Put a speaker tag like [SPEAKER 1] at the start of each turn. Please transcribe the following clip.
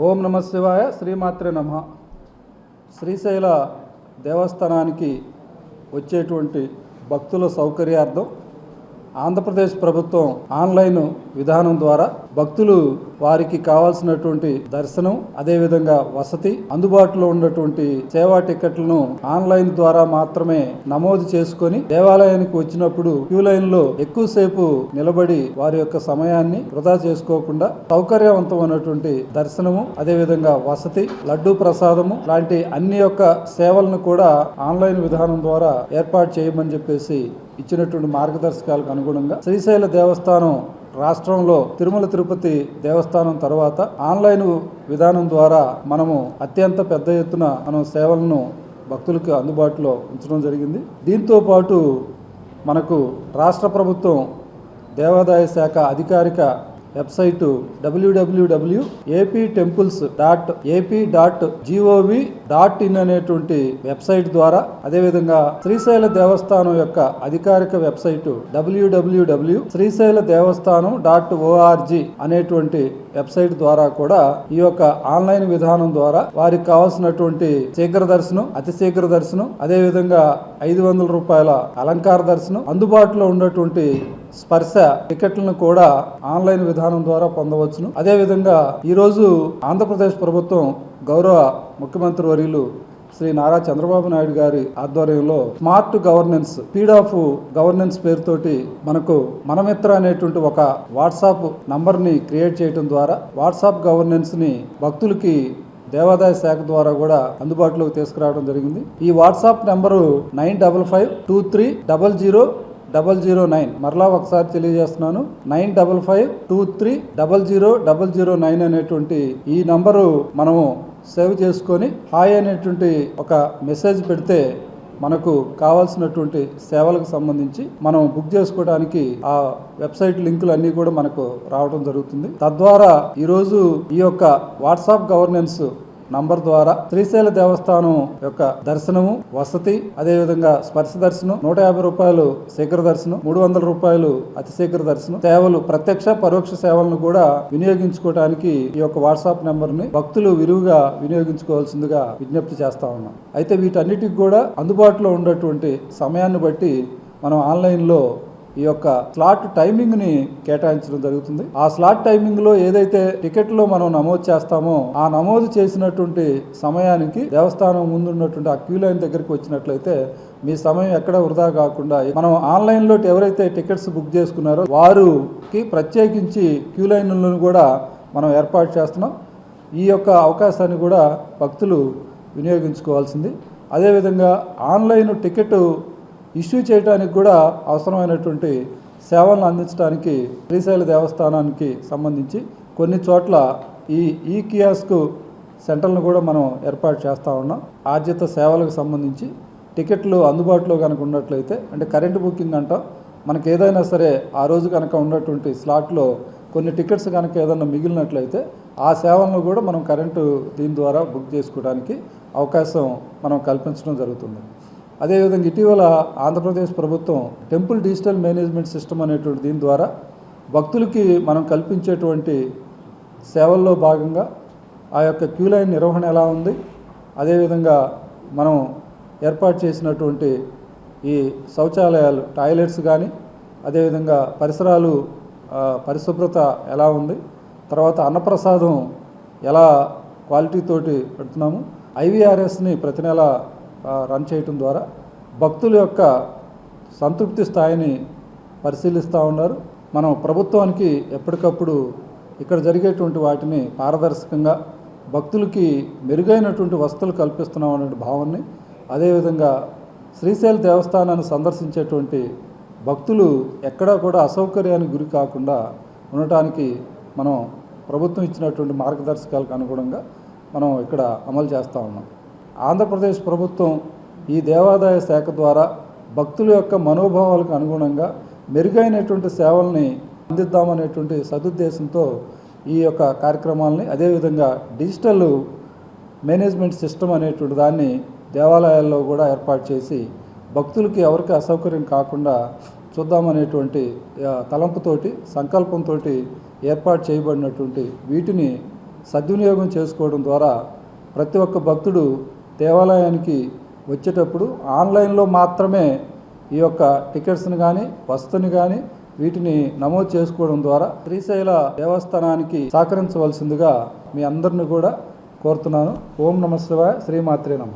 [SPEAKER 1] ఓం నమ శివాయ. శ్రీమాత్రే నమః. శ్రీశైల దేవస్థానానికి వచ్చేటువంటి భక్తుల సౌకర్యార్థం ఆంధ్రప్రదేశ్ ప్రభుత్వం ఆన్లైన్ విధానం ద్వారా భక్తులు వారికి కావాల్సినటువంటి దర్శనం, అదేవిధంగా వసతి, అందుబాటులో ఉన్నటువంటి సేవా టికెట్లను ఆన్లైన్ ద్వారా మాత్రమే నమోదు చేసుకొని దేవాలయానికి వచ్చినప్పుడు క్యూ లైన్ లో ఎక్కువసేపు నిలబడి వారి యొక్క సమయాన్ని వృధా చేసుకోకుండా సౌకర్యవంతమైనటువంటి దర్శనము, అదేవిధంగా వసతి, లడ్డూ ప్రసాదము లాంటి అన్ని యొక్క సేవలను కూడా ఆన్లైన్ విధానం ద్వారా ఏర్పాటు చేయమని చెప్పేసి ఇచ్చినటువంటి మార్గదర్శకాలకు అనుగుణంగా శ్రీశైల దేవస్థానం రాష్ట్రంలో తిరుమల తిరుపతి దేవస్థానం తర్వాత ఆన్లైన్ విధానం ద్వారా మనము అత్యంత పెద్ద ఎత్తున మనం సేవలను భక్తులకు అందుబాటులో ఉంచడం జరిగింది. దీంతో పాటు మనకు రాష్ట్ర ప్రభుత్వం దేవాదాయ శాఖ అధికారిక వెబ్సైటు www.aptemples.ap.gov.in అనేటువంటి వెబ్సైట్ ద్వారా, అదేవిధంగా శ్రీశైల దేవస్థానం యొక్క అధికారిక వెబ్సైటు www.శ్రీశైలదేవస్థానం.org అనేటువంటి వెబ్సైట్ ద్వారా కూడా ఈ యొక్క ఆన్లైన్ విధానం ద్వారా వారికి కావాల్సినటువంటి శీఘ్ర దర్శనం, అతి శీఘ్ర దర్శనం, అదేవిధంగా 500 రూపాయల అలంకార దర్శనం, అందుబాటులో ఉన్నటువంటి స్పర్శ టికెట్లను కూడా ఆన్లైన్ విధానం ద్వారా పొందవచ్చును. అదేవిధంగా ఈరోజు ఆంధ్రప్రదేశ్ ప్రభుత్వం గౌరవ ముఖ్యమంత్రి వర్యులు శ్రీ నారా చంద్రబాబు నాయుడు గారి ఆధ్వర్యంలో smart governance, speed of governance పేరుతోటి మనకు మనమిత్ర అనేటువంటి ఒక వాట్సాప్ నంబర్ ని క్రియేట్ చేయడం ద్వారా వాట్సాప్ గవర్నెన్స్ ని భక్తులకి దేవాదాయ శాఖ ద్వారా కూడా అందుబాటులోకి తీసుకురావడం జరిగింది. ఈ వాట్సాప్ నెంబరు 9552300009. మరలా ఒకసారి తెలియజేస్తున్నాను, 9552300009 అనేటువంటి ఈ నంబరు మనము సేవ్ చేసుకొని హాయ్ అనేటువంటి ఒక మెసేజ్ పెడితే మనకు కావాల్సినటువంటి సేవలకు సంబంధించి మనం బుక్ చేసుకోవడానికి ఆ వెబ్సైట్ లింకులు అన్నీ కూడా మనకు రావడం జరుగుతుంది. తద్వారా ఈరోజు ఈ యొక్క వాట్సాప్ గవర్నెన్స్ నంబర్ ద్వారా శ్రీశైల దేవస్థానం యొక్క దర్శనము, వసతి, అదేవిధంగా స్పర్శ దర్శనం, 150 రూపాయలు శీఘ్ర దర్శనం, 300 రూపాయలు అతి శీఘ్ర దర్శనం సేవలు, ప్రత్యక్ష పరోక్ష సేవలను కూడా వినియోగించుకోవడానికి ఈ యొక్క వాట్సాప్ నెంబర్ ని భక్తులు విరివిగా వినియోగించుకోవాల్సిందిగా విజ్ఞప్తి చేస్తా ఉన్నాం. అయితే వీటన్నిటికి కూడా అందుబాటులో ఉన్నటువంటి సమయాన్ని బట్టి మనం ఆన్లైన్లో ఈ యొక్క స్లాట్ టైమింగ్ ని కేటాయించడం జరుగుతుంది. ఆ స్లాట్ టైమింగ్ లో ఏదైతే టికెట్ లో మనం నమోదు చేస్తామో ఆ నమోదు చేసినటువంటి సమయానికి దేవస్థానం ముందు ఉన్నటువంటి ఆ క్యూ లైన్ దగ్గరికి వచ్చినట్లయితే మీ సమయం ఎక్కడ వృధా కాకుండా మనం ఆన్లైన్ లో ఎవరైతే టికెట్స్ బుక్ చేసుకున్నారో వారికి ప్రత్యేకించి క్యూ లైన్లను కూడా మనం ఏర్పాటు చేస్తున్నాం. ఈ యొక్క అవకాశాన్ని కూడా భక్తులు వినియోగించుకోవాల్సింది. అదేవిధంగా ఆన్లైన్ టికెట్ ఇష్యూ చేయడానికి కూడా అవసరమైనటువంటి సేవలను అందించడానికి శ్రీశైల దేవస్థానానికి సంబంధించి కొన్ని చోట్ల ఈ కియాస్క్ సెంటర్లను కూడా మనం ఏర్పాటు చేస్తూ ఉన్నాం. ఆర్జిత సేవలకు సంబంధించి టికెట్లు అందుబాటులో కనుక ఉన్నట్లయితే, అంటే కరెంటు బుకింగ్ అంటాం, మనకి ఏదైనా సరే ఆ రోజు కనుక ఉన్నటువంటి స్లాట్లో కొన్ని టికెట్స్ కనుక ఏదైనా మిగిలినట్లయితే ఆ సేవలను కూడా మనం కరెంటు దీని ద్వారా బుక్ చేసుకోవడానికి అవకాశం మనం కల్పించడం జరుగుతుంది. అదేవిధంగా ఇటీవల ఆంధ్రప్రదేశ్ ప్రభుత్వం టెంపుల్ డిజిటల్ మేనేజ్మెంట్ సిస్టమ్ అనేటువంటి దీని ద్వారా భక్తులకి మనం కల్పించేటువంటి సేవల్లో భాగంగా ఆ యొక్క క్యూ లైన్ నిర్వహణ ఎలా ఉంది, అదేవిధంగా మనం ఏర్పాటు చేసినటువంటి ఈ శౌచాలయాలు, టాయిలెట్స్ కానీ, అదేవిధంగా పరిసరాలు పరిశుభ్రత ఎలా ఉంది, తర్వాత అన్నప్రసాదం ఎలా క్వాలిటీతోటి పెడుతున్నాము, IVRSని ప్రతి నెల రన్ చేయటం ద్వారా భక్తుల యొక్క సంతృప్తి స్థాయిని పరిశీలిస్తూ ఉన్నారు. మనం ప్రభుత్వానికి ఎప్పటికప్పుడు ఇక్కడ జరిగేటువంటి వాటిని పారదర్శకంగా భక్తులకి మెరుగైనటువంటి వసతులు కల్పిస్తున్నాం అనే భావాన్ని, అదేవిధంగా శ్రీశైల దేవస్థానాన్ని సందర్శించేటువంటి భక్తులు ఎక్కడా కూడా అసౌకర్యానికి గురి కాకుండా ఉండటానికి మనం ప్రభుత్వం ఇచ్చినటువంటి మార్గదర్శకాలకు అనుగుణంగా మనం ఇక్కడ అమలు చేస్తూ ఉన్నాం. ఆంధ్రప్రదేశ్ ప్రభుత్వం ఈ దేవాదాయ శాఖ ద్వారా భక్తుల యొక్క మనోభావాలకు అనుగుణంగా మెరుగైనటువంటి సేవల్ని అందిద్దామనేటువంటి సదుద్దేశంతో ఈ యొక్క కార్యక్రమాలని, అదేవిధంగా డిజిటల్ మేనేజ్మెంట్ సిస్టమ్ అనేటువంటి దాన్ని దేవాలయాల్లో కూడా ఏర్పాటు చేసి భక్తులకి ఎవరికి అసౌకర్యం కాకుండా చూద్దామనేటువంటి తలంపుతోటి, సంకల్పంతో ఏర్పాటు చేయబడినటువంటి వీటిని సద్వినియోగం చేసుకోవడం ద్వారా ప్రతి ఒక్క భక్తుడు దేవాలయానికి వచ్చేటప్పుడు ఆన్లైన్లో మాత్రమే ఈ యొక్క టికెట్స్ని కానీ వస్తుని కానీ వీటిని నమోదు చేసుకోవడం ద్వారా శ్రీశైల దేవస్థానానికి సహకరించవలసిందిగా మీ అందరిని కూడా కోరుతున్నాను. ఓం నమః శివాయ. శ్రీమాత్రే నమః.